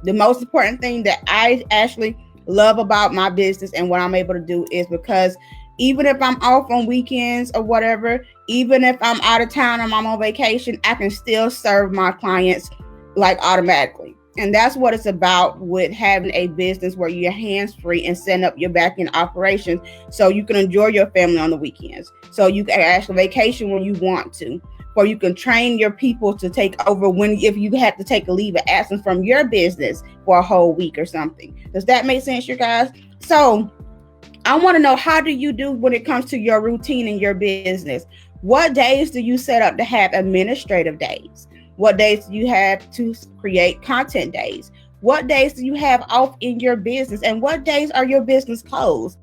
The most important thing that I actually love about my business and what I'm able to do is because even if I'm off on weekends or whatever, even if I'm out of town or I'm on vacation, I can still serve my clients like automatically. And that's what it's about with having a business where you're hands free and setting up your back end operations so you can enjoy your family on the weekends. So you can actually vacation when you want to, or you can train your people to take over when if you have to take a leave of absence from your business for a whole week or something. Does that make sense, you guys? So I want to know, how do you do when it comes to your routine in your business? What days do you set up to have administrative days? What days do you have to create content days? What days do you have off in your business? And what days are your business closed?